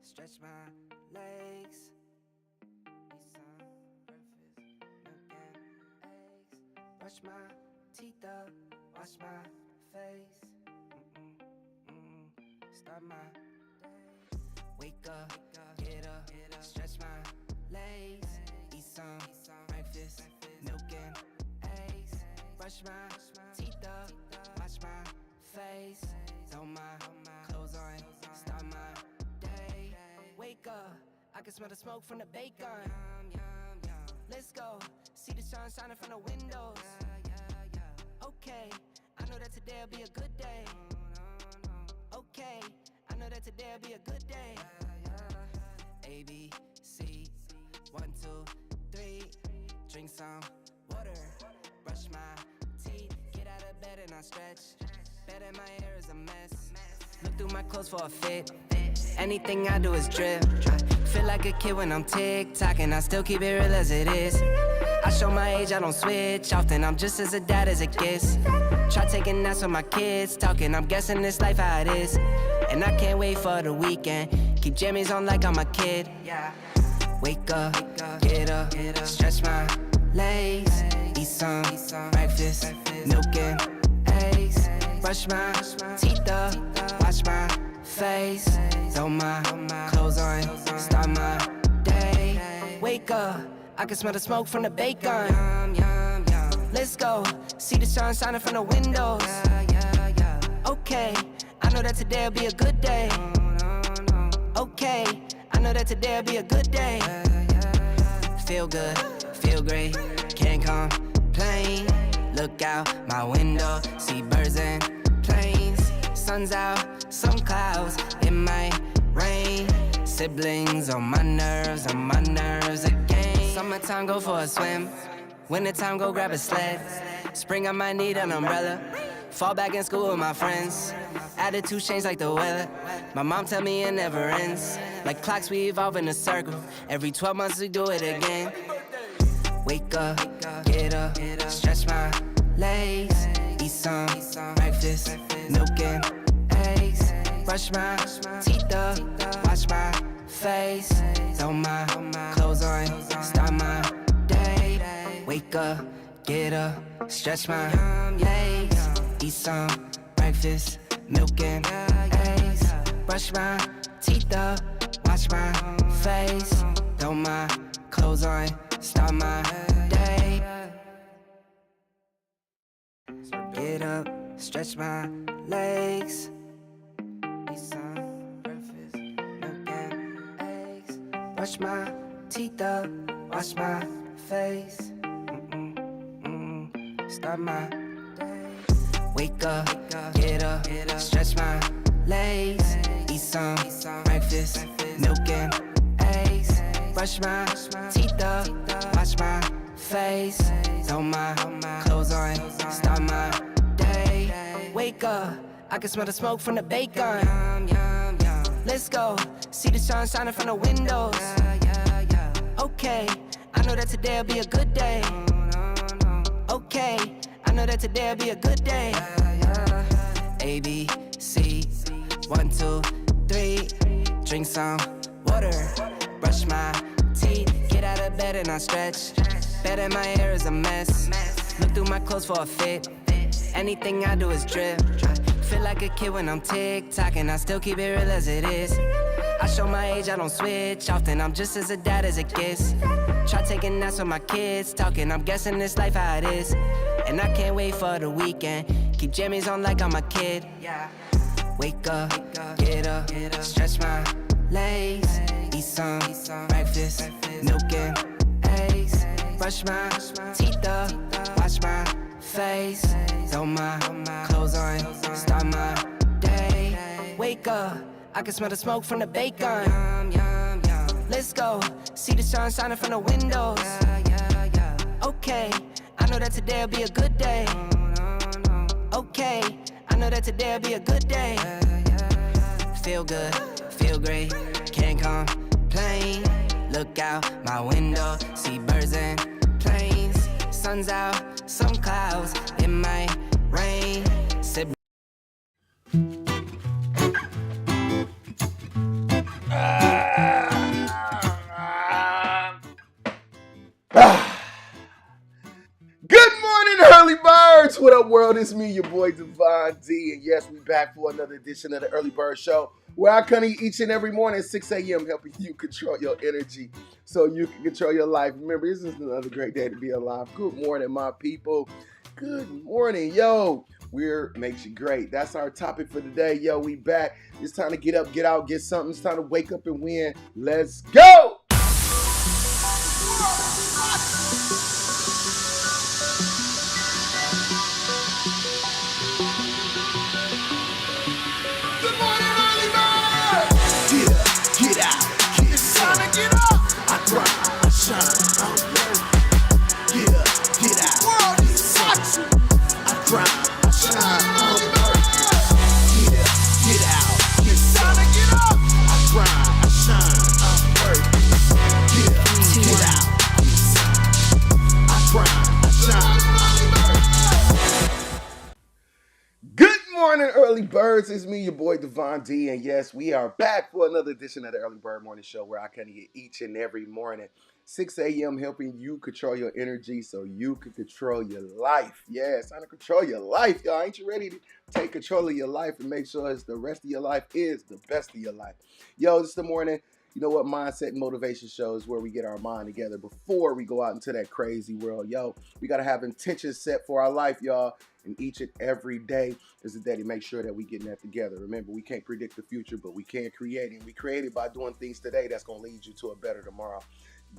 stretch my legs. Eat some breakfast, milk and eggs. Brush my teeth up, wash my face. Start my day. Wake up, get up, stretch my legs. Eat some breakfast, milk and eggs. Brush my teeth up, wash my face. Throw my clothes on, start my day. Wake up, I can smell the smoke from the bacon. Let's go, see the sun shining from the windows. Okay, I know that today'll be a good day. Okay, I know that today'll be a good day. A, B, C, 1, 2, 3. Drink some water, brush my teeth. Get out of bed and I stretch. Bed in my hair is a mess. Look through my clothes for a fit. Anything I do is drip. Feel like a kid when I'm tick-tocking. I still keep it real as it is. I show my age, I don't switch often. I'm just as a dad as it gets. Try taking naps with my kids talking. I'm guessing this life how it is. And I can't wait for the weekend. Keep jammies on like I'm a kid. Wake up, get up, stretch my legs. Eat some breakfast, milk and eggs. Brush my teeth up, wash my face. Throw my clothes on, start my day. Wake up, I can smell the smoke from the bacon. Let's go, see the sun shining from the windows. Okay, I know that today'll be a good day. Okay, I know that today'll be a good day. Feel good, feel great, can't complain. Look out my window, see birds and planes. Sun's out, some clouds, it might rain. Siblings on my nerves again. Summertime, go for a swim. Wintertime, go grab a sled. Spring, I might need an umbrella. Fall back in school with my friends. Attitude change like the weather. My mom tell me it never ends. Like clocks, we evolve in a circle. Every 12 months, we do it again. Wake up, get up, stretch my legs. Eat some breakfast, milk and eggs. Brush my teeth up, wash my face. Throw my clothes on, start my day. Wake up, get up, stretch my legs. Eat some breakfast, milk and eggs. Brush my teeth up, wash my face. Throw my clothes on, start my day. Get up, stretch my legs. Eat some breakfast, milk and eggs. Brush my teeth up, wash my face. Start my day. Wake up, get up, stretch my legs. Eat some breakfast, milk and eggs. Brush my teeth up, wash my face. Throw my clothes on, start my day. Wake up, I can smell the smoke from the bacon. Let's go, see the sun shining from the windows. Okay, I know that today'll be a good day. Okay, I know that today'll be a good day. A, B, C, 1, 2, 3. Drink some water, brush my teeth. Get out of bed and I stretch. Bed in my hair is a mess. Look through my clothes for a fit. Anything I do is drip. Feel like a kid when I'm tick-tocking. I still keep it real as it is. I show my age, I don't switch often. I'm just as a dad as it gets. Try taking naps with my kids talking. I'm guessing this life how it is. And I can't wait for the weekend. Keep jammies on like I'm a kid. Wake up, get up, stretch my legs. Eat some breakfast, milk and eggs. Brush my teeth up, wash my face. Throw my clothes on, start my day. Wake up, I can smell the smoke from the bacon. Let's go, see the sun shining from the windows. Okay, I know that today'll be a good day. Okay, I know that today'll be a good day. Feel good, feel great, can't complain. Look out my window, see birds and planes. Sun's out, some clouds, it might rain. Sip Yo, this is me, your boy Devon D, and yes, we back for another edition of the Early Bird Show, where I come to you each and every morning at 6 a.m. helping you control your energy so you can control your life. Remember, this is another great day to be alive. Good morning, my people. Good morning, yo. We're makes you great. That's our topic for today. Yo, we back. It's time to get up, get out, get something. It's time to wake up and win. Let's go! Morning, early birds. It's me, your boy Devon D, and yes, we are back for another edition of the Early Bird Morning Show, where I come to you each and every morning, 6 a.m., helping you control your energy so you can control your life. Yeah, it's time to control your life, y'all. Ain't you ready to take control of your life and make sure the rest of your life is the best of your life? Yo, this is the morning. You know what? Mindset and motivation shows where we get our mind together before we go out into that crazy world. Yo, we got to have intentions set for our life, y'all. And each and every day is the day to make sure that we getting that together. Remember, we can't predict the future, but we can create it. We create it by doing things today that's going to lead you to a better tomorrow.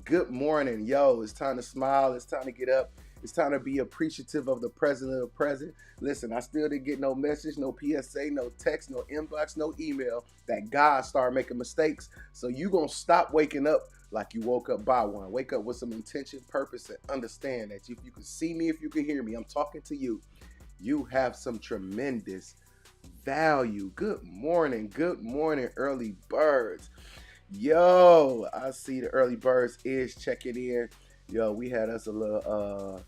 Good morning, yo. It's time to smile. It's time to get up. It's time to be appreciative of the present of the present. Listen, I still didn't get no message, no PSA, no text, no inbox, no email that God started making mistakes. So you going to stop waking up like you woke up by one. Wake up with some intention, purpose, and understand that if you can see me, if you can hear me, I'm talking to you. You have some tremendous value. Good morning, early birds. Yo, I see the early birds is checking in. Yo, we had us a little,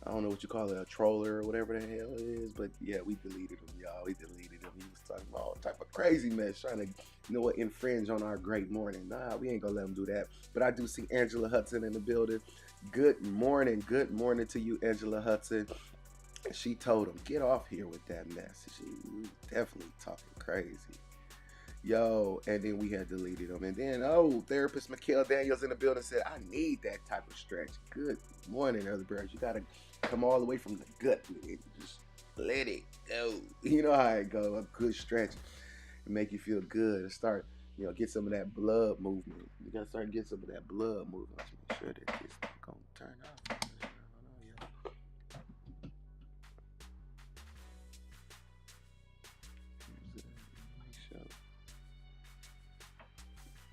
I don't know what you call it, a troller or whatever the hell it is, but yeah, we deleted him, y'all. We deleted him. He was talking about all type of crazy mess, trying to, infringe on our great morning. Nah, we ain't gonna let him do that. But I do see Angela Hudson in the building. Good morning to you, Angela Hudson. And she told him, get off here with that mess. She was definitely talking crazy. Yo, and then we had deleted him. And then, therapist Mikhail Daniels in the building said, I need that type of stretch. Good morning, early birds. You got to come all the way from the gut with it. Just let it go. You know how it goes. A good stretch and make you feel good. And start, get some of that blood movement. You got to start getting some of that blood movement. Let's make sure that it's going to turn off.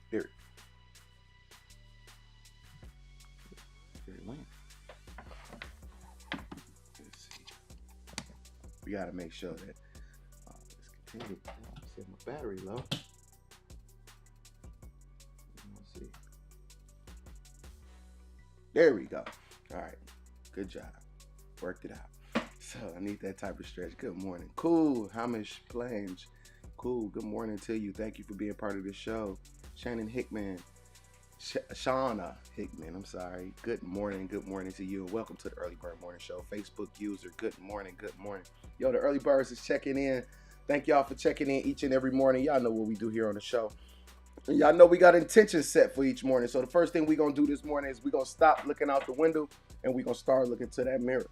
Here. It went. Let's see. We gotta make sure that let's continue. I set my battery low. Let's see. There we go. All right. Good job. Worked it out. So I need that type of stretch. Good morning. Cool. Hamish Plange. Cool. Good morning to you. Thank you for being part of the show. Shannon Hickman, Shauna Hickman, I'm sorry. Good morning to you, and welcome to the Early Bird Morning Show. Facebook user, good morning. Yo, the Early Birds is checking in. Thank y'all for checking in each and every morning. Y'all know what we do here on the show. And y'all know we got intentions set for each morning. So the first thing we're going to do this morning is we're going to stop looking out the window, and we're going to start looking to that mirror.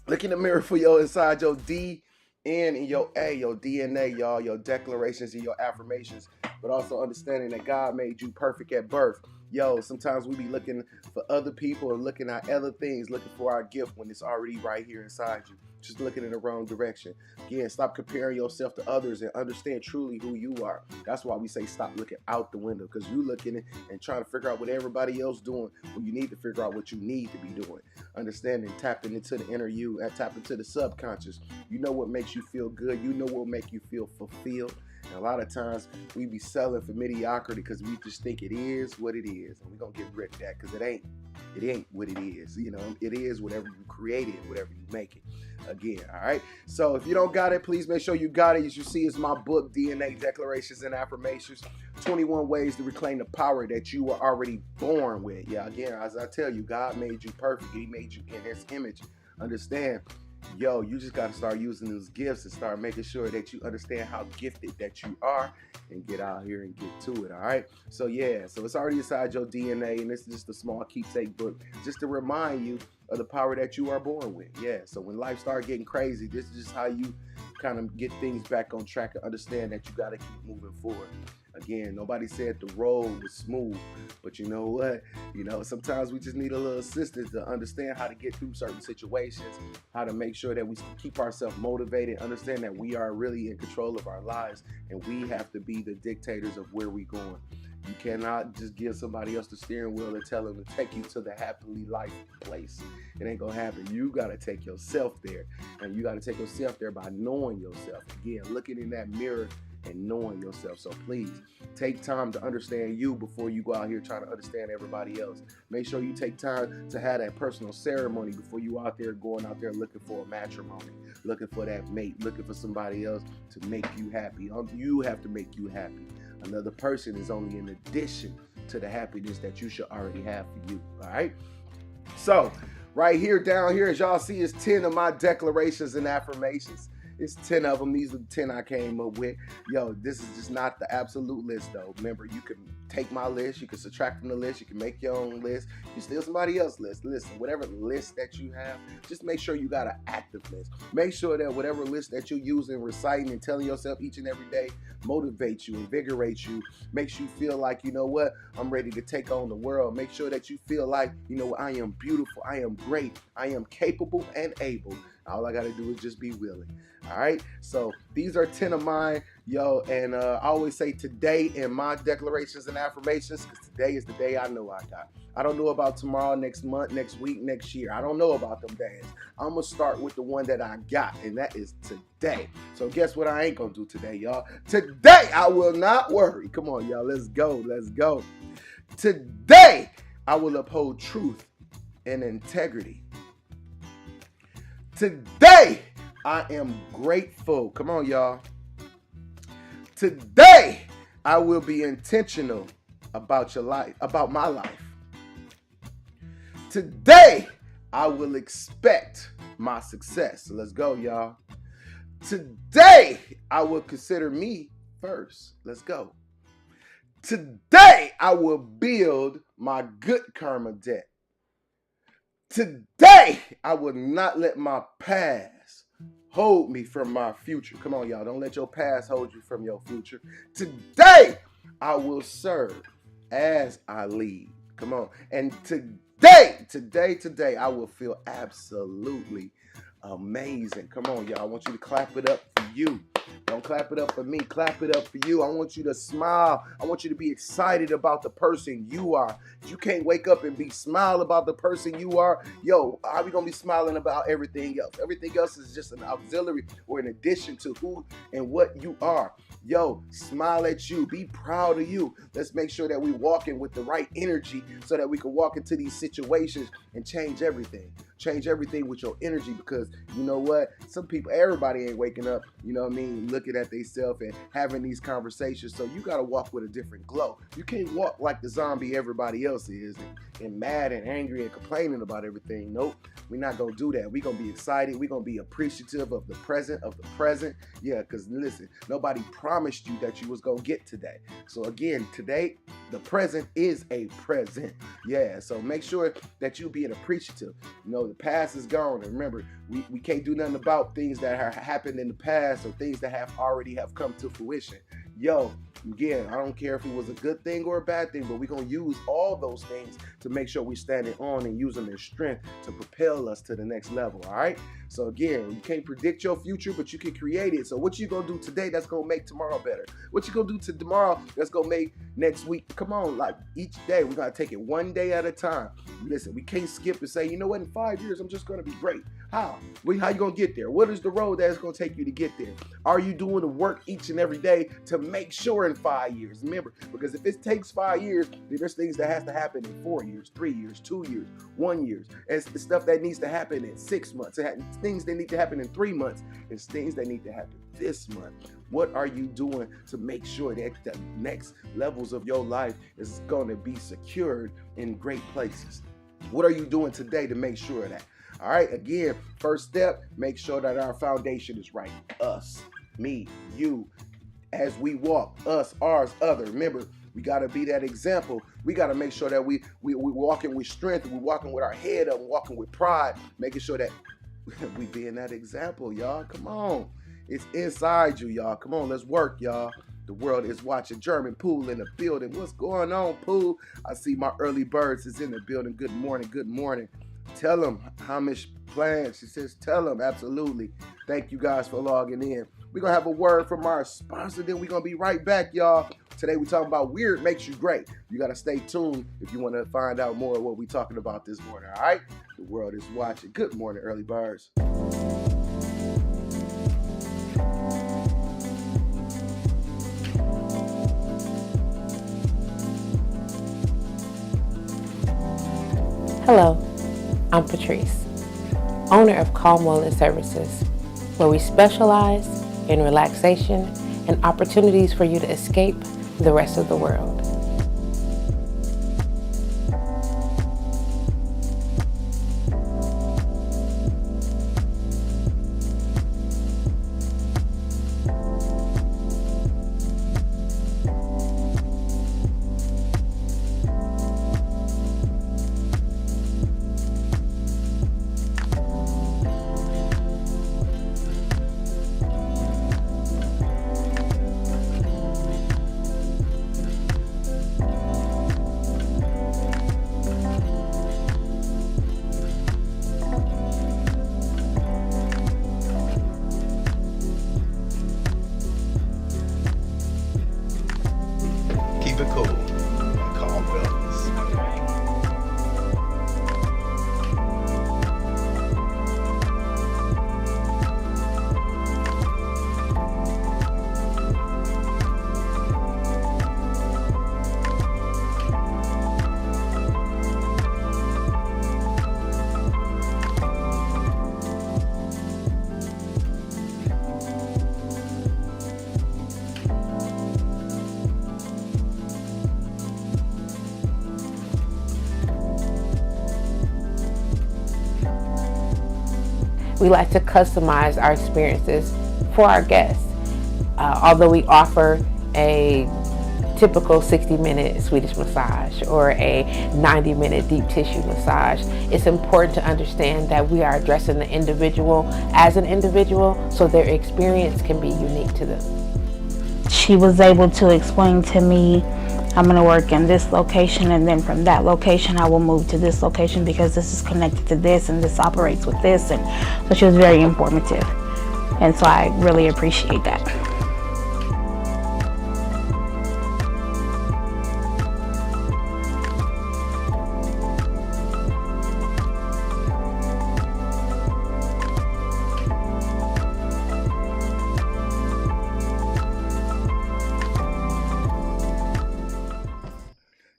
Look in the mirror for your inside your D, N, and your A, your DNA, y'all, your declarations and your affirmations, but also understanding that God made you perfect at birth. Yo, sometimes we be looking for other people and looking at other things, looking for our gift when it's already right here inside you. Just looking in the wrong direction. Again, stop comparing yourself to others and understand truly who you are. That's why we say stop looking out the window, because you looking and trying to figure out what everybody else doing when you need to figure out what you need to be doing. Understanding, tapping into the inner you and tapping into the subconscious. You know what makes you feel good. You know what will make you feel fulfilled. And a lot of times we be selling for mediocrity because we just think it is what it is. And we're going to get rid of that because it ain't what it is. It is whatever you create it, whatever you make it. Again, all right? So if you don't got it, please make sure you got it. As you see, it's my book, DNA Declarations and Affirmations, 21 Ways to Reclaim the Power that you were already born with. Yeah, again, as I tell you, God made you perfect. He made you in his image. Understand, yo, you just got to start using those gifts and start making sure that you understand how gifted that you are and get out here and get to it, all right? So, yeah, so it's already inside your DNA, and this is just a small keepsake book just to remind you of the power that you are born with. Yeah, so when life starts getting crazy, this is just how you kind of get things back on track and understand that you got to keep moving forward. Again, nobody said the road was smooth, but you know what? Sometimes we just need a little assistance to understand how to get through certain situations, how to make sure that we keep ourselves motivated, understand that we are really in control of our lives, and we have to be the dictators of where we're going. You cannot just give somebody else the steering wheel and tell them to take you to the happily life place. It ain't gonna happen. You gotta take yourself there, and you gotta take yourself there by knowing yourself. Again, looking in that mirror and knowing yourself. So please take time to understand you before you go out here trying to understand everybody else. Make sure you take time to have that personal ceremony before you out there going out there looking for a matrimony, looking for that mate, looking for somebody else to make you happy. You have to make you happy. Another person is only an addition to the happiness that you should already have for you. All right. So right here, down here, as y'all see, is 10 of my declarations and affirmations. It's 10 of them. These are the 10 I came up with. Yo, this is just not the absolute list, though. Remember, you can take my list. You can subtract from the list. You can make your own list. You can steal somebody else's list. Listen, whatever list that you have, just make sure you got an active list. Make sure that whatever list that you're using, reciting, and telling yourself each and every day motivates you, invigorates you, makes you feel like, you know what, I'm ready to take on the world. Make sure that you feel like, you know, I am beautiful, I am great, I am capable and able. All I got to do is just be willing. All right. So these are 10 of mine, yo. And I always say today in my declarations and affirmations, because today is the day I know I got. I don't know about tomorrow, next month, next week, next year. I don't know about them days. I'm going to start with the one that I got, and that is today. So guess what I ain't going to do today, y'all? Today, I will not worry. Come on, y'all. Let's go. Let's go. Today, I will uphold truth and integrity. Today, I am grateful. Come on, y'all. Today, I will be intentional about your life, about my life. Today, I will expect my success. So let's go, y'all. Today, I will consider me first. Let's go. Today, I will build my good karma debt. Today, I will not let my past hold me from my future. Come on, y'all. Don't let your past hold you from your future. Today, I will serve as I lead. Come on. And today, I will feel absolutely amazing. Come on, y'all. I want you to clap it up for you. Don't clap it up for me. Clap it up for you. I want you to smile. I want you to be excited about the person you are. You can't wake up and be smile about the person you are. Yo, how we going to be smiling about everything else? Everything else is just an auxiliary or an addition to who and what you are. Yo, smile at you. Be proud of you. Let's make sure that we walking with the right energy so that we can walk into these situations and change everything. Change everything with your energy, because you know what? Some people, everybody ain't waking up, you know what I mean, looking at themselves and having these conversations. So you got to walk with a different glow. You can't walk like the zombie everybody else is and mad and angry and complaining about everything. Nope, we're not going to do that. We're going to be excited. We're going to be appreciative of the present, Yeah, because listen, nobody promised you that you was going to get today. So again, today, the present is a present. Yeah, so make sure that you being appreciative. You know, the past is gone. And remember, we can't do nothing about things that have happened in the past or things that have already come to fruition. Yo, again, I don't care if it was a good thing or a bad thing, but we're going to use all those things to make sure we're standing on and using their strength to propel us to the next level, all right? So again, you can't predict your future, but you can create it. So what you going to do today that's going to make tomorrow better? What you going to do tomorrow that's going to make next week? Come on, like each day, we got to take it one day at a time. Listen, we can't skip and say, you know what, in 5 years, I'm just going to be great. How? How you going to get there? What is the road that's going to take you to get there? Are you doing the work each and every day to make sure in 5 years? Remember, because if it takes 5 years, then there's things that has to happen in 4 years, 3 years, 2 years, 1 year. It's the stuff that needs to happen in 6 months. It's things that need to happen in 3 months. It's things that need to happen this month. What are you doing to make sure that the next levels of your life is going to be secured in great places? What are you doing today to make sure of that? All right, again, first step, make sure that our foundation is right. Us, me, you, as we walk, us, ours, other. Remember, we got to be that example. We got to make sure that we walking with strength, we walking with our head up, walking with pride, making sure that we being that example, y'all. Come on. It's inside you, y'all. Come on, let's work, y'all. The world is watching. German Pool in the building. What's going on, Pool? I see my early birds is in the building. Good morning, good morning. Tell them how much plans. She says, tell them, absolutely. Thank you guys for logging in. We're going to have a word from our sponsor, then we're going to be right back, y'all. Today we're talking about weird makes you great. You got to stay tuned if you want to find out more of what we're talking about this morning, all right? The world is watching. Good morning, early birds. Hello, I'm Patrice, owner of Calm Wellness Services, where we specialize in relaxation and opportunities for you to escape the rest of the world. Keep it cool. Calm wellness. We like to customize our experiences for our guests. Although we offer a typical 60-minute Swedish massage or a 90-minute deep tissue massage, it's important to understand that we are addressing the individual as an individual so their experience can be unique to them. She was able to explain to me, I'm going to work in this location, and then from that location I will move to this location because this is connected to this and this operates with this. And so she was very informative, and so I really appreciate that.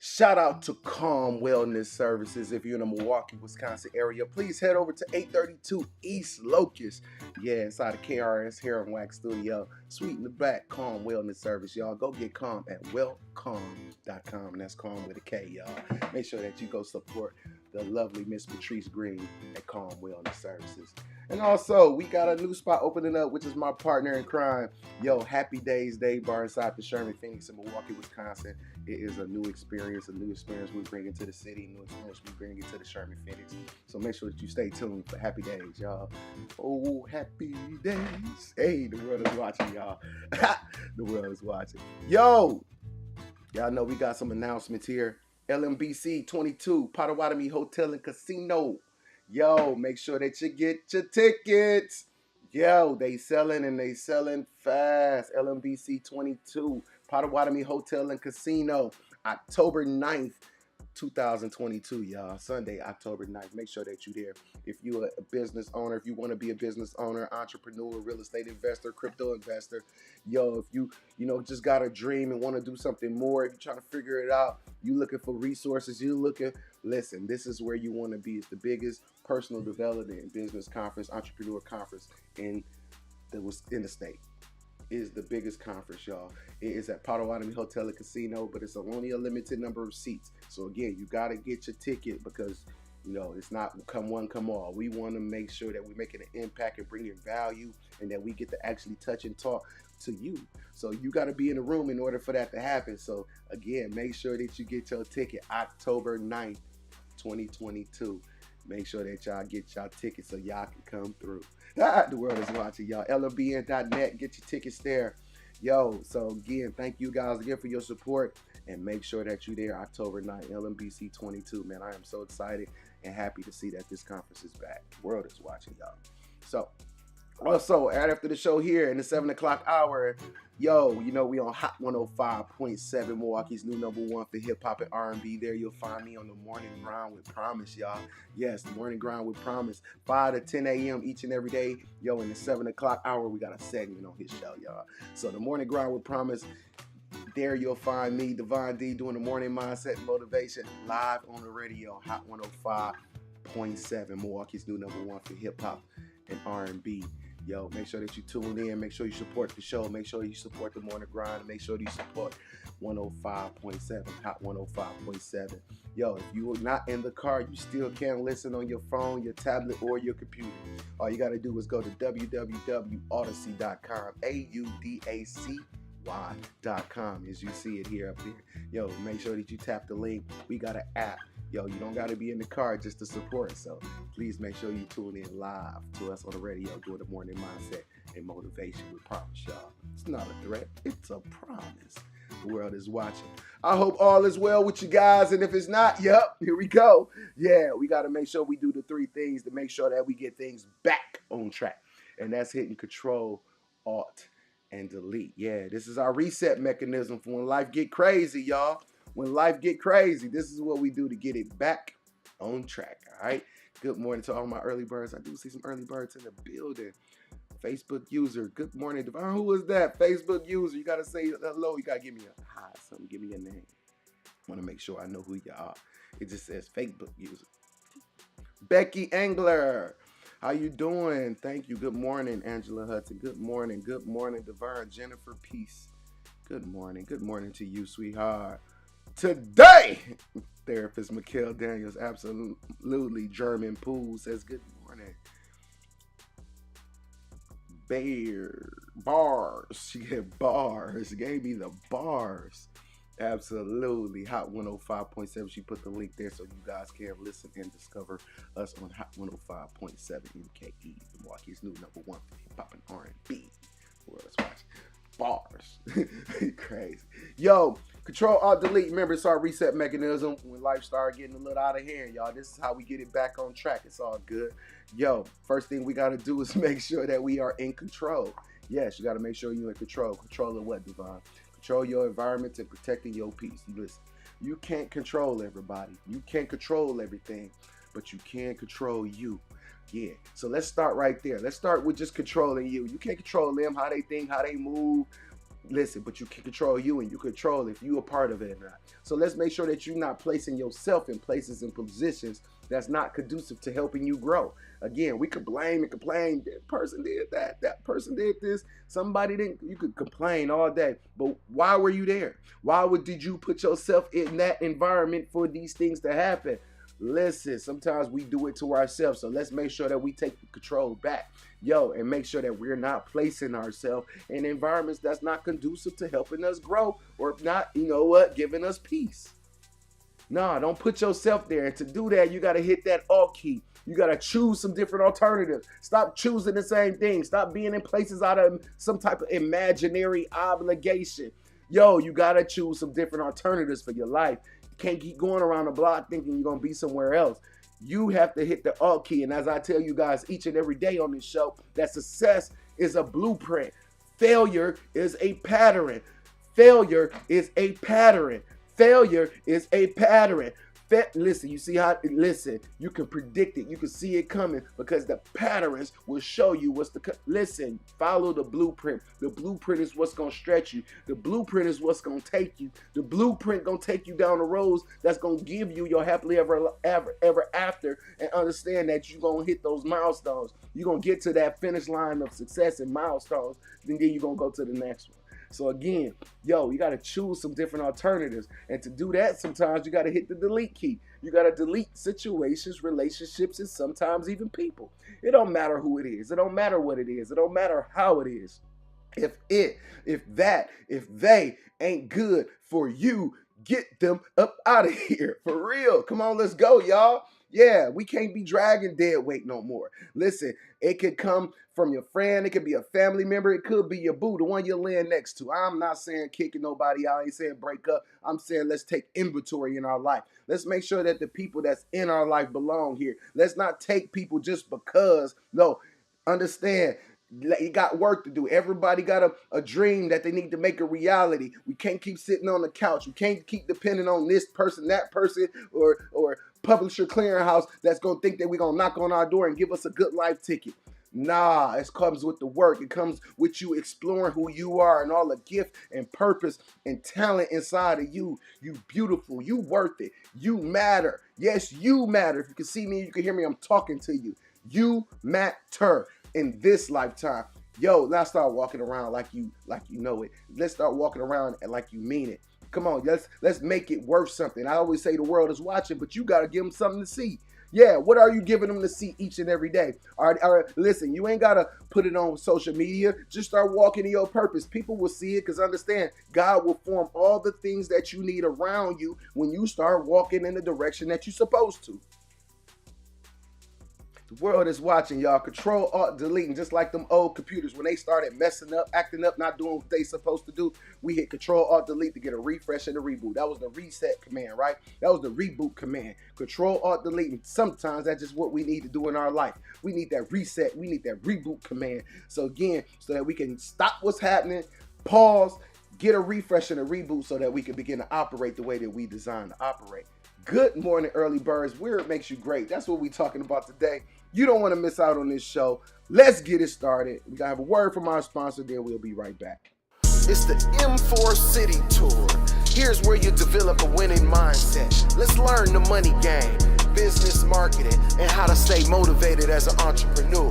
Shout out to Calm Wellness Services. If you're in the Milwaukee, Wisconsin area, please head over to 832 East Locust. Yeah, inside of KRS Hair and Wax Studio. Sweet in the back, Calm Wellness Service, y'all. Go get Calm at wellcalm.com. And that's Calm with a K, y'all. Make sure that you go support the lovely Miss Patrice Green at Calm Wellness Services. And also, we got a new spot opening up, which is my partner in crime. Yo, Happy Days Day Bar inside the Sherman Phoenix in Milwaukee, Wisconsin. It is a new experience we bring into the city, new experience we bring into the Sherman Phoenix. So make sure that you stay tuned for Happy Days, y'all. Oh, happy days. Hey, the world is watching, y'all. The world is watching. Yo, y'all know we got some announcements here. LMBC 22, Potawatomi Hotel and Casino. Yo, make sure that you get your tickets. Yo, they selling fast. LMBC 22, Potawatomi Hotel and Casino, October 9th, 2022, y'all. Sunday, October 9th. Make sure that you're there. If you're a business owner, if you want to be a business owner, entrepreneur, real estate investor, crypto investor, yo, if you just got a dream and want to do something more, if you're trying to figure it out, you looking for resources, listen, this is where you want to be. It's the biggest personal development and business conference, entrepreneur conference in the state. It is the biggest conference, y'all. It is at Potawatomi Hotel and Casino, but it's only a limited number of seats. So again, you got to get your ticket because You know, it's not come one, come all. We want to make sure that we're making an impact and bringing value, and that we get to actually touch and talk to you. So you got to be in the room in order for that to happen. So again, make sure that you get your ticket October 9th, 2022. Make sure that y'all get y'all tickets so y'all can come through. The world is watching, y'all. LMBN.net, get your tickets there. Yo, so again, thank you guys again for your support, and make sure that you're there October 9th, LMBC 22. Man, I am so excited and happy to see that this conference is back. The world is watching, y'all. So also, right after the show here in the 7 o'clock hour, yo, you know, we on Hot 105.7, Milwaukee's new #1 for hip hop and R&B. There you'll find me on the Morning Grind with Promise, y'all. Yes, the Morning Grind with Promise, 5 to 10 a.m. each and every day. Yo, in the 7 o'clock hour, we got a segment on his show, y'all. So the Morning Grind with Promise, there you'll find me, Devon D, doing the morning mindset and motivation live on the radio, Hot 105.7, Milwaukee's new #1 for hip hop and R&B. Yo, make sure that you tune in. Make sure you support the show. Make sure you support the Morning Grind. Make sure you support 105.7, Hot 105.7. Yo, if you are not in the car, you still can listen on your phone, your tablet, or your computer. All you got to do is go to www.audacy.com, AUDACY.com, as you see it here up there. Yo, make sure that you tap the link. We got an app. Yo, you don't got to be in the car just to support. So please make sure you tune in live to us on the radio doing the morning mindset and motivation with Promise, y'all. It's not a threat. It's a promise. The world is watching. I hope all is well with you guys. And if it's not, yep, here we go. Yeah, we got to make sure we do the 3 things to make sure that we get things back on track. And that's hitting Control, Alt, and Delete. Yeah, this is our reset mechanism for when life get crazy, y'all. When life get crazy, this is what we do to get it back on track, all right? Good morning to all my early birds. I do see some early birds in the building. Facebook user, good morning, Devon. Who is that? Facebook user, you got to say hello. You got to give me a hi, something. Give me a name. I want to make sure I know who you are. It just says Facebook user. Becky Angler, how you doing? Thank you. Good morning, Angela Hudson. Good morning. Good morning, Devon. Jennifer Peace. Good morning. Good morning to you, sweetheart. Today, therapist Mikhail Daniels, absolutely German Pool, says good morning. Bars. She get bars. She gave me the bars. Absolutely. Hot 105.7. She put the link there so you guys can listen and discover us on Hot 105.7 MKE, Milwaukee's new #1 for hip hop and R&B. World is watching. Bars. Crazy. Yo, Control, Alt, Delete. Remember, it's our reset mechanism when life started getting a little out of hand, y'all. This is how we get it back on track. It's all good. Yo, first thing we got to do is make sure that we are in control. Yes, you got to make sure you're in control. Control of what, Devon? Control your environment and protecting your peace. Listen, you can't control everybody. You can't control everything, but you can control you. Yeah, so let's start right there. Let's start with just controlling you. You can't control them, how they think, how they move. Listen, but you can control you, and you control if you're a part of it or not. So let's make sure that you're not placing yourself in places and positions that's not conducive to helping you grow. Again, we could blame and complain. That person did that. That person did this. Somebody didn't. You could complain all day. But why were you there? Did you put yourself in that environment for these things to happen? Listen, sometimes we do it to ourselves. So let's make sure that we take the control back. Yo, and make sure that we're not placing ourselves in environments that's not conducive to helping us grow, or not, you know what, giving us peace. No, don't put yourself there. And to do that, you got to hit that alt key. You got to choose some different alternatives. Stop choosing the same thing. Stop being in places out of some type of imaginary obligation. Yo, you got to choose some different alternatives for your life. You can't keep going around the block thinking you're going to be somewhere else. You have to hit the alt key. And as I tell you guys each and every day on this show, that success is a blueprint. Failure is a pattern. Failure is a pattern. Failure is a pattern. Listen, you see how, listen, you can predict it. You can see it coming because the patterns will show you what's listen, follow the blueprint. The blueprint is what's going to stretch you. The blueprint is what's going to take you. The blueprint going to take you down the roads that's going to give you your happily ever after, and understand that you're going to hit those milestones. You're going to get to that finish line of success and milestones, and then you're going to go to the next one. So again, yo, you got to choose some different alternatives. And to do that, sometimes you got to hit the delete key. You got to delete situations, relationships, and sometimes even people. It don't matter who it is. It don't matter what it is. It don't matter how it is. If they ain't good for you, get them up out of here. For real. Come on, let's go, y'all. Yeah, we can't be dragging dead weight no more. Listen, it could come from your friend. It could be a family member. It could be your boo, the one you're laying next to. I'm not saying kicking nobody out. I ain't saying break up. I'm saying let's take inventory in our life. Let's make sure that the people that's in our life belong here. Let's not take people just because. No, understand. You got work to do. Everybody got a dream that they need to make a reality. We can't keep sitting on the couch. We can't keep depending on this person, that person, or publisher clearinghouse that's going to think that we're going to knock on our door and give us a good life ticket. Nah, it comes with the work. It comes with you exploring who you are and all the gift and purpose and talent inside of you. You beautiful. You worth it. You matter. Yes, you matter. If you can see me, you can hear me, I'm talking to you. You matter in this lifetime. Yo, let's start walking around like you know it. Let's start walking around like you mean it. Come on, let's make it worth something. I always say the world is watching, but you got to give them something to see. Yeah, what are you giving them to see each and every day? All right, listen, you ain't got to put it on social media. Just start walking in your purpose. People will see it because understand, God will form all the things that you need around you when you start walking in the direction that you're supposed to. The world is watching, y'all. Control, Alt, deleting, just like them old computers. When they started messing up, acting up, not doing what they supposed to do, we hit Control, Alt, delete to get a refresh and a reboot. That was the reset command, right? That was the reboot command. Control, Alt, delete. And sometimes that's just what we need to do in our life. We need that reset. We need that reboot command. So again, so that we can stop what's happening, pause, get a refresh and a reboot so that we can begin to operate the way that we designed to operate. Good morning, early birds. Where it makes you great. That's what we're talking about today. You don't want to miss out on this show. Let's get it started. We got to have a word from our sponsor, then we'll be right back. It's the M4 City Tour. Here's where you develop a winning mindset. Let's learn the money game, business marketing, and how to stay motivated as an entrepreneur.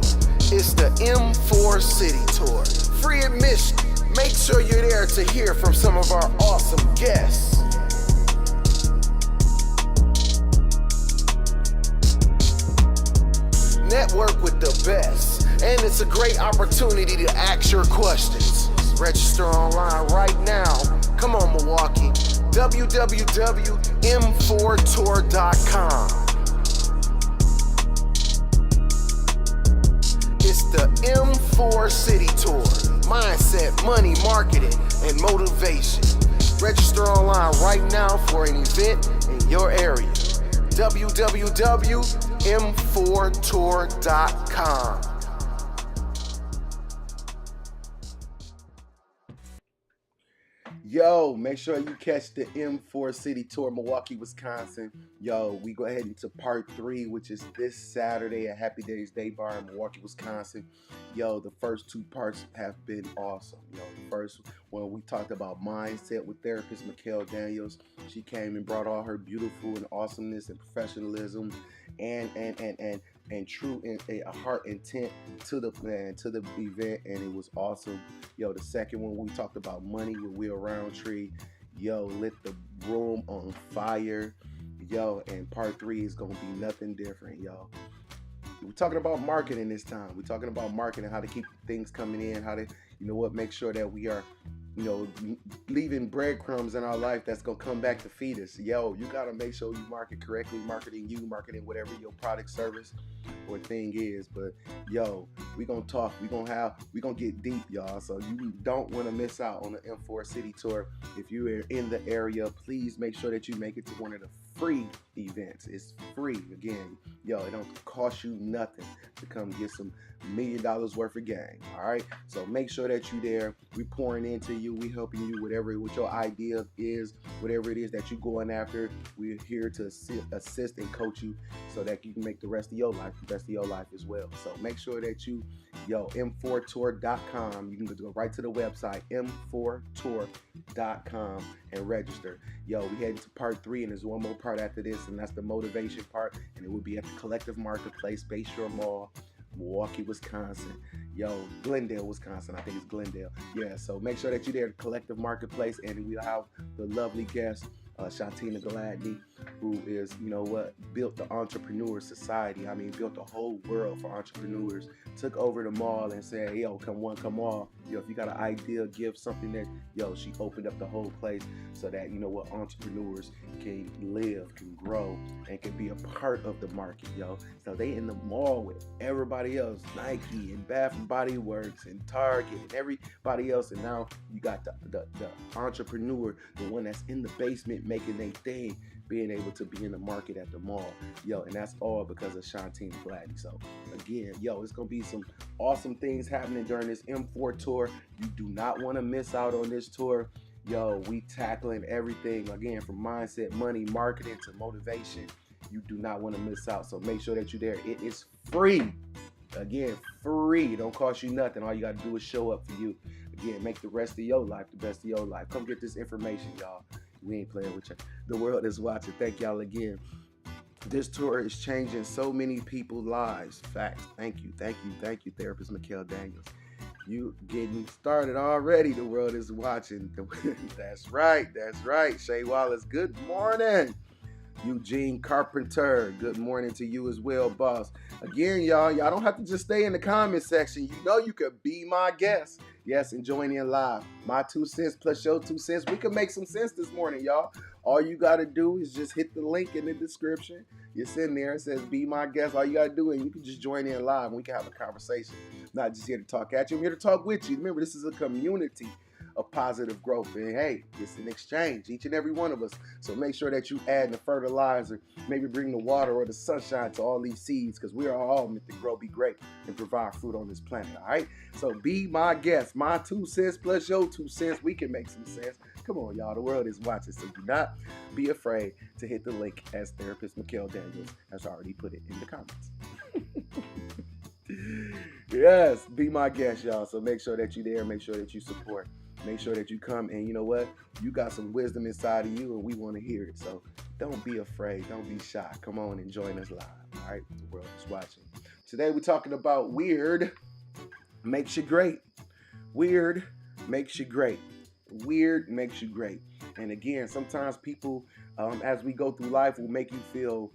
It's the M4 City Tour. Free admission. Make sure you're there to hear from some of our awesome guests. Network with the best, and it's a great opportunity to ask your questions. Register online right now. Come on, Milwaukee. www.m4tour.com. It's the M4 City Tour. Mindset, money, marketing, and motivation. Register online right now for an event in your area. www.m4tour.com. Yo, make sure you catch the M4 City Tour, Milwaukee, Wisconsin. Yo, we go ahead into part 3, which is this Saturday at Happy Days Day Bar in Milwaukee, Wisconsin. Yo, the first 2 parts have been awesome. Yo, the first one we talked about mindset with therapist Mikkel Daniels. She came and brought all her beautiful and awesomeness and professionalism and true and a heart intent to the event, and it was awesome. Yo, the second one we talked about money with Will Roundtree. Yo, lit the room on fire. Yo, and part 3 is gonna be nothing different, yo. We're talking about marketing this time. We're talking about marketing, how to keep things coming in, how to, make sure that we are, leaving breadcrumbs in our life that's going to come back to feed us. Yo, you got to make sure you market correctly, marketing whatever your product, service, or thing is. But yo, we going to talk, we going to get deep, y'all. So you don't want to miss out on the M4 City Tour. If you are in the area, please make sure that you make it to one of the free events. It's free. Again, yo, it don't cost you nothing to come get some $1 million worth of game. All right, so make sure that you're there. We pouring into you, we helping you, what your idea is, whatever it is that you're going after. We're here to assist and coach you so that you can make the rest of your life the best of your life as well. So make sure that you, m4tour.com. You can go right to the website, m4tour.com, and register. Yo, we heading to part 3, and there's one more part after this, and that's the motivation part, and it will be at the Collective Marketplace, Bayshore Mall, Milwaukee, Wisconsin. Yo, Glendale, Wisconsin. I think it's Glendale. Yeah, so make sure that you're there at Collective Marketplace, and we have the lovely guest, Shantina Gladney, who is, built the Entrepreneur Society. I mean, built the whole world for entrepreneurs. Took over the mall and said, yo, come one, come all. If you got an idea, give something that, she opened up the whole place so that, entrepreneurs can live, can grow, and can be a part of the market, So they in the mall with everybody else, Nike and Bath and Body Works and Target and everybody else. And now you got the entrepreneur, the one that's in the basement making their thing, being able to be in the market at the mall, and that's all because of Shantina Gladney. So again, it's gonna be some awesome things happening during this M4 tour. You do not want to miss out on this tour. We tackling everything, again, from mindset, money, marketing to motivation. You do not want to miss out. So make sure that you're there. It is free. Again, free. It don't cost you nothing. All you got to do is show up for you. Again, make the rest of your life the best of your life. Come get this information, y'all. We ain't playing with you. The world is watching. Thank y'all again. This tour is changing so many people's lives. Facts. Thank you, therapist Mikhail Daniels. You getting started already. The world is watching. That's right. Shay Wallace, good morning. Eugene Carpenter, good morning to you as well, boss. Again, y'all don't have to just stay in the comment section. You could be my guest. Yes, and join in live. My 2 cents plus your 2 cents. We can make some sense this morning, y'all. All you got to do is just hit the link in the description. It's in there. It says, be my guest. All you got to do, and you can just join in live, and we can have a conversation. Not just here to talk at you. I'm here to talk with you. Remember, this is a community of positive growth. And hey, it's an exchange, each and every one of us. So make sure that you add the fertilizer, maybe bring the water or the sunshine to all these seeds, because we are all meant to grow, be great, and provide fruit on this planet. All right. So be my guest. My 2 cents plus your 2 cents. We can make some sense. Come on, y'all. The world is watching. So do not be afraid to hit the link, as therapist Mikhail Daniels has already put it in the comments. Yes, be my guest, y'all. So make sure that you're there. Make sure that you support. Make sure that you come, and you know what? You got some wisdom inside of you, and we want to hear it. So don't be afraid. Don't be shy. Come on and join us live. All right? The world is watching. Today we're talking about weird makes you great. Weird makes you great. Weird makes you great. And again, sometimes people, as we go through life, will make you feel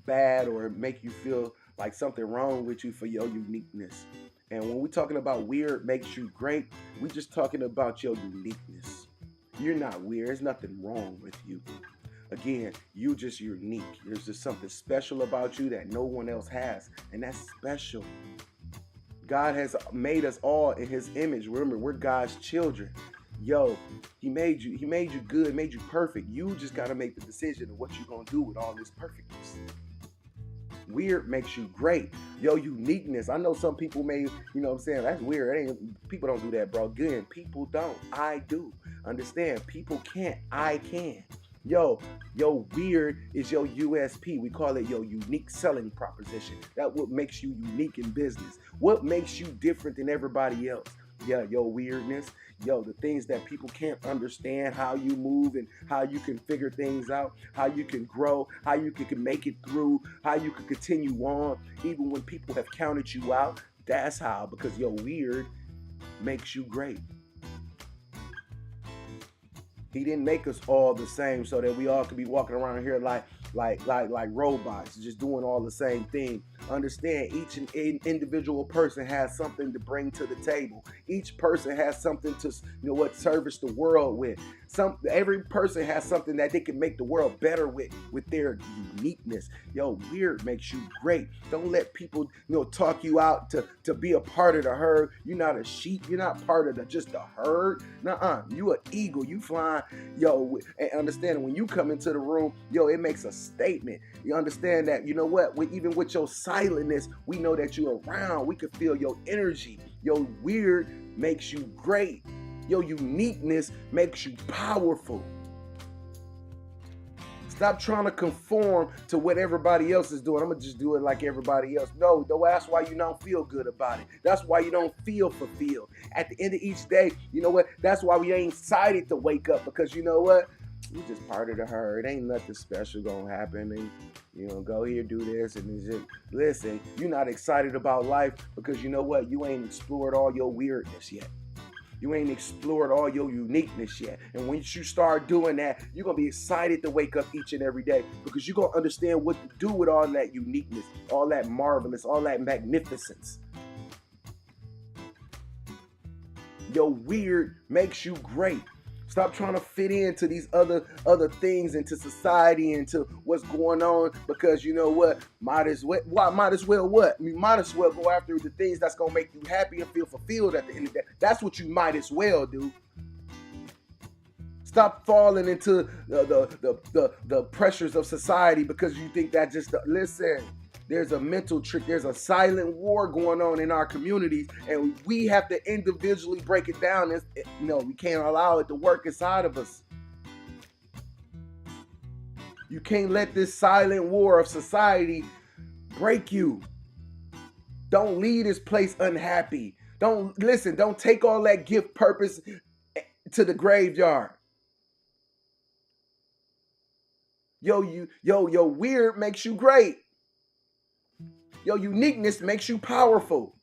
bad or make you feel like something wrong with you for your uniqueness. And when we're talking about weird makes you great, we're just talking about your uniqueness. You're not weird. There's nothing wrong with you. Again, you're just unique. There's just something special about you that no one else has. And that's special. God has made us all in his image. Remember, we're God's children. He made you good, made you perfect. You just got to make the decision of what you're going to do with all this perfectness. Weird makes you great. Your uniqueness. I know some people may, that's weird. People don't do that, bro. Again, people don't. I do. Understand? People can't. I can. Your weird is your USP. We call it your unique selling proposition. That's what makes you unique in business. What makes you different than everybody else? Your weirdness. The things that people can't understand, how you move and how you can figure things out, how you can grow, how you can make it through, how you can continue on, even when people have counted you out. That's how, because your weird makes you great. He didn't make us all the same so that we all could be walking around here like robots, just doing all the same thing. Understand, each and individual person has something to bring to the table. Each person has something to, service the world with. Every person has something that they can make the world better with their uniqueness. Weird makes you great. Don't let people, talk you out to be a part of the herd. You're not a sheep. You're not part of just the herd. Nuh-uh. You an eagle. You flying. And understand, when you come into the room, it makes a statement. You understand that, even with your silentness, we know that you're around. We can feel your energy. Your weird makes you great. Your uniqueness makes you powerful. Stop trying to conform to what everybody else is doing. I'm going to just do it like everybody else. No, that's why you don't feel good about it. That's why you don't feel fulfilled. At the end of each day, that's why we ain't excited to wake up, because You just part of the herd. Ain't nothing special gonna happen. And go here, do this, and it's just listen. You're not excited about life because you know what? You ain't explored all your weirdness yet. You ain't explored all your uniqueness yet. And once you start doing that, you're going to be excited to wake up each and every day because you're going to understand what to do with all that uniqueness, all that marvelous, all that magnificence. Your weird makes you great. Stop trying to fit into these other things, into society, into what's going on, because you know what? Might as well what? You might as well go after the things that's gonna make you happy and feel fulfilled at the end of the day. That's what you might as well do. Stop falling into the pressures of society because you think that listen. There's a mental trick. There's a silent war going on in our communities, and we have to individually break it down. We can't allow it to work inside of us. You can't let this silent war of society break you. Don't leave this place unhappy. Don't take all that gift purpose to the graveyard. Your weird makes you great. Your uniqueness makes you powerful.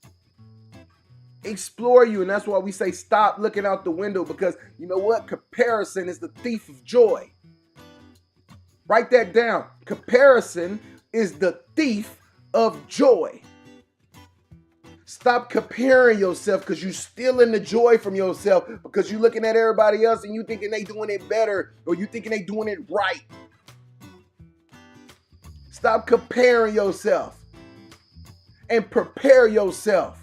Explore you. And that's why we say stop looking out the window, because you know what? Comparison is the thief of joy. Write that down. Comparison is the thief of joy. Stop comparing yourself because you're stealing the joy from yourself because you're looking at everybody else and you thinking they doing it better or you thinking they doing it right. Stop comparing yourself. And prepare yourself.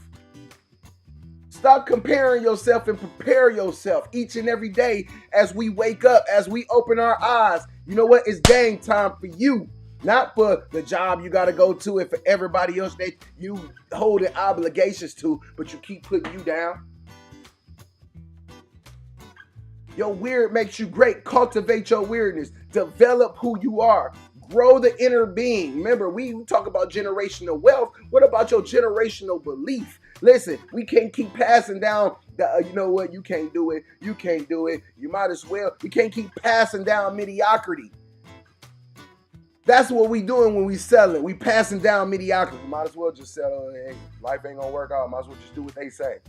Stop comparing yourself and prepare yourself each and every day as we wake up, as we open our eyes. You know what? It's game time for you, not for the job you got to go to and for everybody else that you holding obligations to, but you keep putting you down. Your weird makes you great. Cultivate your weirdness. Develop who you are. Grow the inner being. Remember, we talk about generational wealth. What about your generational belief? Listen, we can't keep passing down you know what? You can't do it. You can't do it. You might as well. We can't keep passing down mediocrity. That's what we doing when we selling. We passing down mediocrity. You might as well just settle. Hey, life ain't gonna work out. Might as well just do what they say.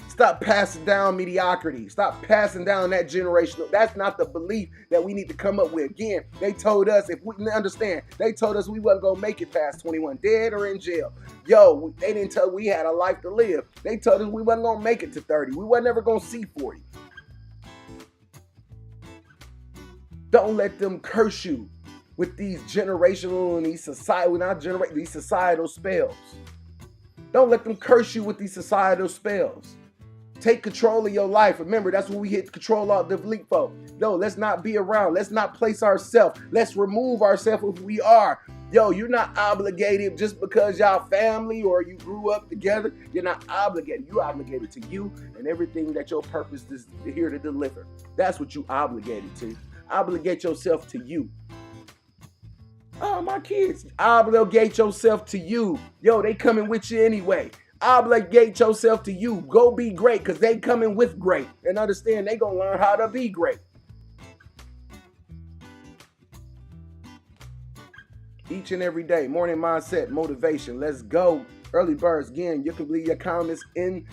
Stop passing down mediocrity. Stop passing down that generational. That's not the belief that we need to come up with. Again, they told us, if we understand, they told us we wasn't going to make it past 21, dead or in jail. They didn't tell we had a life to live. They told us we wasn't going to make it to 30. We wasn't ever going to see 40. Don't let them curse you with these generational and these societal spells. Don't let them curse you with these societal spells. Take control of your life. Remember, that's when we hit control alt delete for. No, let's not be around. Let's not place ourselves. Let's remove ourselves if we are. You're not obligated just because y'all family or you grew up together. You're not obligated. You're obligated to you and everything that your purpose is here to deliver. That's what you obligated to. Obligate yourself to you. Oh, my kids. Obligate yourself to you. They coming with you anyway. Obligate yourself to you. Go be great because they coming with great. And understand they going to learn how to be great. Each and every day, morning mindset, motivation. Let's go. Early birds, again, you can leave your comments in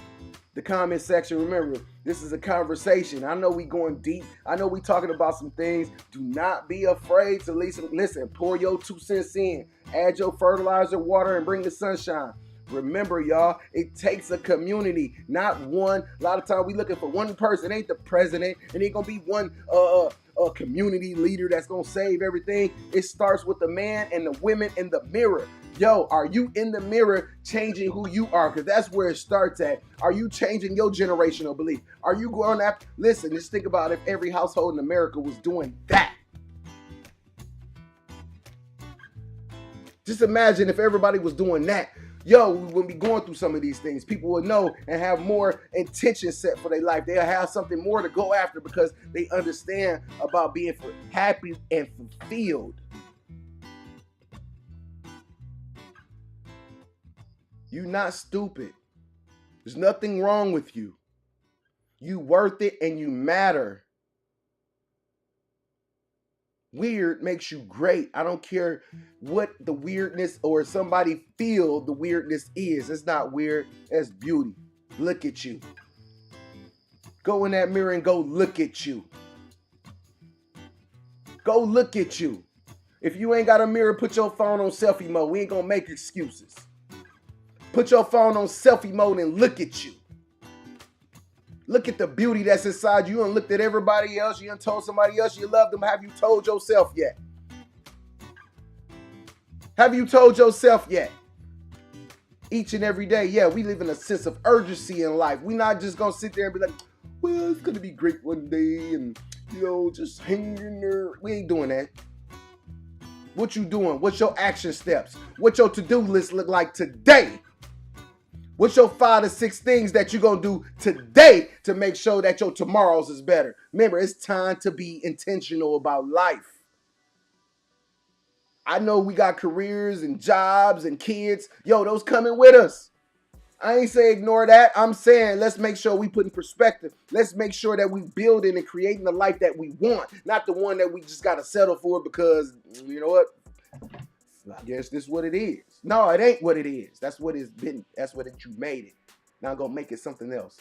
the comment section. Remember, this is a conversation. I know we going deep. I know we talking about some things. Do not be afraid to listen. Pour your 2 cents in. Add your fertilizer, water, and bring the sunshine. Remember, y'all, it takes a community, not one. A lot of times we looking for one person. It ain't the president. It ain't going to be one community leader that's going to save everything. It starts with the man and the women in the mirror. Are you in the mirror changing who you are? Because that's where it starts at. Are you changing your generational belief? Are you going after? Listen, just think about if every household in America was doing that. Just imagine if everybody was doing that. We wouldn't be going through some of these things. People would know and have more intention set for their life. They'll have something more to go after because they understand about being happy and fulfilled. You're not stupid. There's nothing wrong with you. You worth it and you matter. Weird makes you great. I don't care what the weirdness or somebody feel the weirdness is. It's not weird. It's beauty. Look at you. Go in that mirror and go look at you. Go look at you. If you ain't got a mirror, put your phone on selfie mode. We ain't gonna make excuses. Put your phone on selfie mode and look at you. Look at the beauty that's inside you. You done looked at everybody else. You done told somebody else you love them. Have you told yourself yet? Have you told yourself yet? Each and every day, yeah, we live in a sense of urgency in life. We're not just gonna sit there and be like, well, it's gonna be great one day and, just hang in there. We ain't doing that. What you doing? What's your action steps? What your to-do list look like today? What's your 5 to 6 things that you're going to do today to make sure that your tomorrows is better? Remember, it's time to be intentional about life. I know we got careers and jobs and kids. Those coming with us. I ain't saying ignore that. I'm saying let's make sure we put in perspective. Let's make sure that we building and creating the life that we want, not the one that we just got to settle for because, you know what? I guess this is what it is. No, it ain't what it is. That's what it's been. That's what you made it. Now I'm going to make it something else.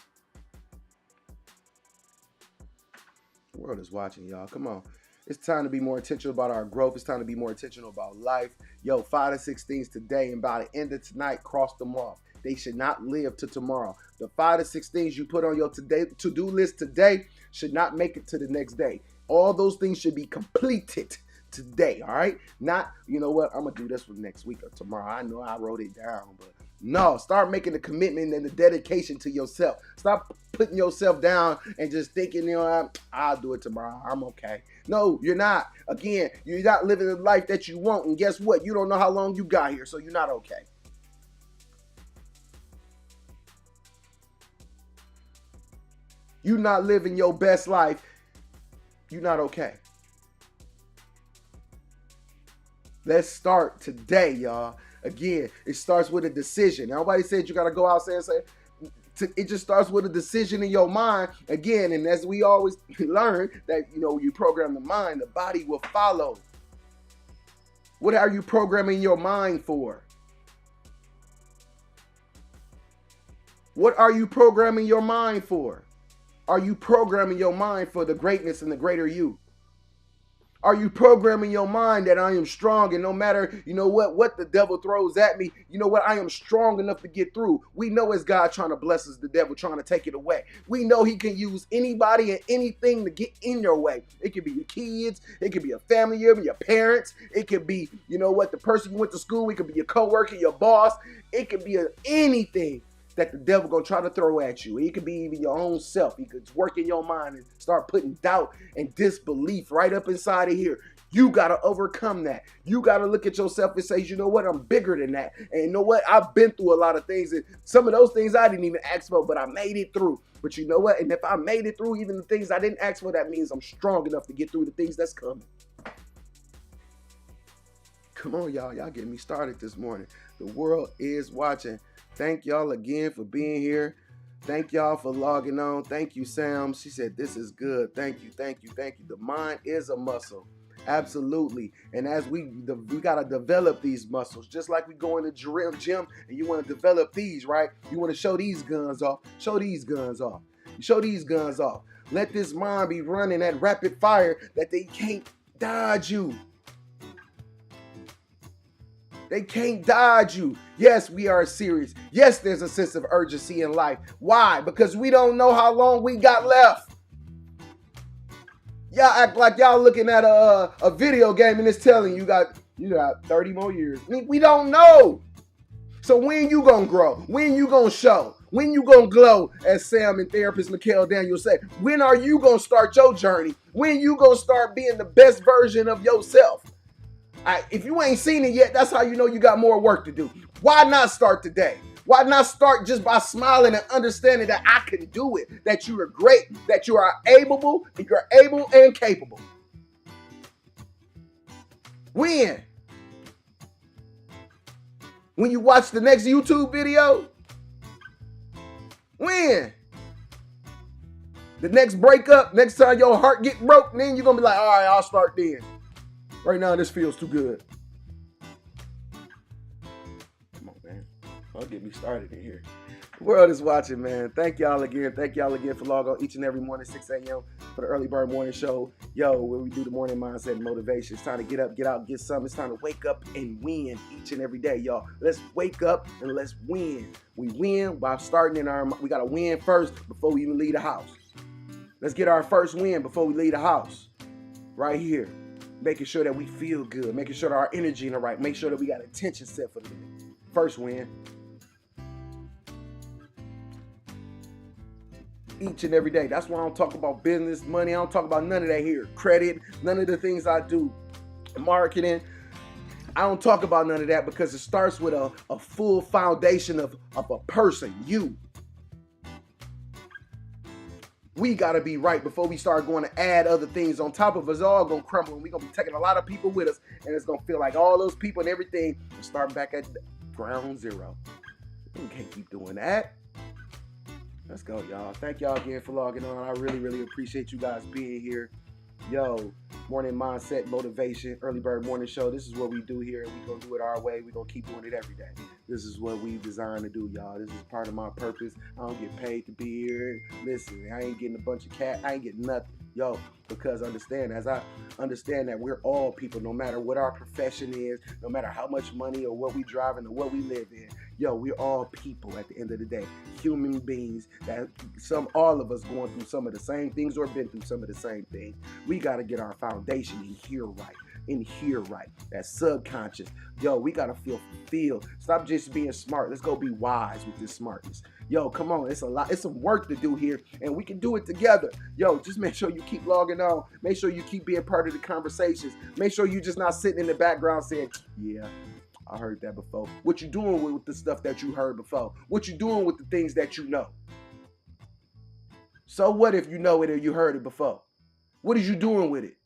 The world is watching, y'all. Come on. It's time to be more intentional about our growth. It's time to be more intentional about life. 5 to 6 things today, and by the end of tonight, cross them off. They should not live to tomorrow. The 5 to 6 things you put on your to-do list today should not make it to the next day. All those things should be completed today, all right? Not, you know what, I'm going to do this for next week or tomorrow. I know I wrote it down, but no, start making the commitment and the dedication to yourself. Stop putting yourself down and just thinking, I'll do it tomorrow. I'm okay. No, you're not. Again, you're not living the life that you want, and guess what? You don't know how long you got here, so you're not okay. You're not living your best life. You're not okay. Let's start today, y'all. Again, it starts with a decision. Nobody said you got to go out and say, it just starts with a decision in your mind. Again, and as we always learn that, you program the mind, the body will follow. What are you programming your mind for? What are you programming your mind for? Are you programming your mind for the greatness and the greater you? Are you programming your mind that I am strong and no matter, what the devil throws at me, I am strong enough to get through. We know it's God trying to bless us, the devil trying to take it away. We know he can use anybody and anything to get in your way. It could be your kids. It could be a family member, your parents. It could be, the person you went to school with. It could be your coworker, your boss. It could be anything that the devil gonna try to throw at you. It could be even your own self. He could work in your mind and start putting doubt and disbelief right up inside of here. You gotta overcome that. You gotta look at yourself and say, you know what, I'm bigger than that. And you know what, I've been through a lot of things, and some of those things I didn't even ask for, but I made it through. But you know what, and if I made it through even the things I didn't ask for, that means I'm strong enough to get through the things that's coming. Come on, y'all getting me started this morning. The world is watching. Thank y'all again for being here. Thank y'all for logging on. Thank you, Sam. She said, this is good. Thank you. The mind is a muscle. Absolutely. And as we got to develop these muscles, just like we go in the gym and you want to develop these, right? You want to show these guns off. Show these guns off. Let this mind be running at rapid fire that they can't dodge you. They can't dodge you. Yes, we are serious. Yes, there's a sense of urgency in life. Why? Because we don't know how long we got left. Y'all act like y'all looking at a video game and it's telling you got 30 more years. We don't know. So when you gonna grow? When you gonna show? When you gonna glow? As Sam and therapist Mikhail Daniel said, when are you gonna start your journey? When you gonna start being the best version of yourself? If you ain't seen it yet, that's how you know you got more work to do. Why not start today? Why not start just by smiling and understanding that I can do it, that you are great, that you are able and capable? When you watch the next YouTube video? When? The next breakup, next time your heart get broke, then you're going to be like, all right, I'll start then. Right now, this feels too good. Come on, man. Don't get me started in here. The world is watching, man. Thank y'all again. Thank y'all again for logging on each and every morning, 6 a.m. for the Early Bird Morning Show. Yo, where we do the morning mindset and motivation. It's time to get up, get out, get some. It's time to wake up and win each and every day, y'all. Let's wake up and let's win. We win by starting we got to win first before we even leave the house. Let's get our first win before we leave the house. Right here. Making sure that we feel good. Making sure that our energy in the right. Make sure that we got intention set for the day. First win. Each and every day. That's why I don't talk about business, money. I don't talk about none of that here. Credit, none of the things I do. Marketing. I don't talk about none of that because it starts with a full foundation of a person, you. We got to be right before we start going to add other things on top of us. All going to crumble, and we're going to be taking a lot of people with us, and it's going to feel like all those people and everything are starting back at ground zero. We can't keep doing that. Let's go, y'all. Thank y'all again for logging on. I really, really appreciate you guys being here. Yo, morning mindset, motivation, Early Bird Morning Show. This is what we do here. We're going to do it our way. We're going to keep doing it every day. This is what we designed to do, y'all. This is part of my purpose. I don't get paid to be here. Listen, I ain't getting a bunch of cat. I ain't getting nothing. Yo, because as I understand that we're all people, no matter what our profession is, no matter how much money or what we driving or what we live in. Yo, we're all people at the end of the day. Human beings that all of us going through some of the same things or been through some of the same things. We got to get our foundation in here right. That subconscious. Yo, we got to feel fulfilled. Stop just being smart. Let's go be wise with this smartness. Yo, come on. It's a lot. It's some work to do here, and we can do it together. Yo, just make sure you keep logging on. Make sure you keep being part of the conversations. Make sure you're just not sitting in the background saying, yeah, I heard that before. What you doing with the stuff that you heard before? What you doing with the things that you know? So what if you know it or you heard it before? What is you doing with it?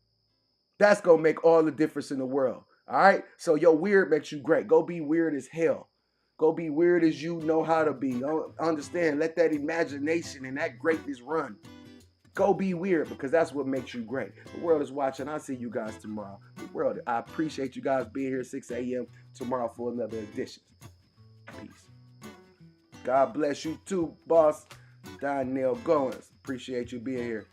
That's going to make all the difference in the world. All right? So your weird makes you great. Go be weird as hell. Go be weird as you know how to be. Understand. Let that imagination and that greatness run. Go be weird because that's what makes you great. The world is watching. I'll see you guys tomorrow. The world, I appreciate you guys being here 6 a.m. tomorrow for another edition. Peace. God bless you too, boss. Donnell Goins. Appreciate you being here.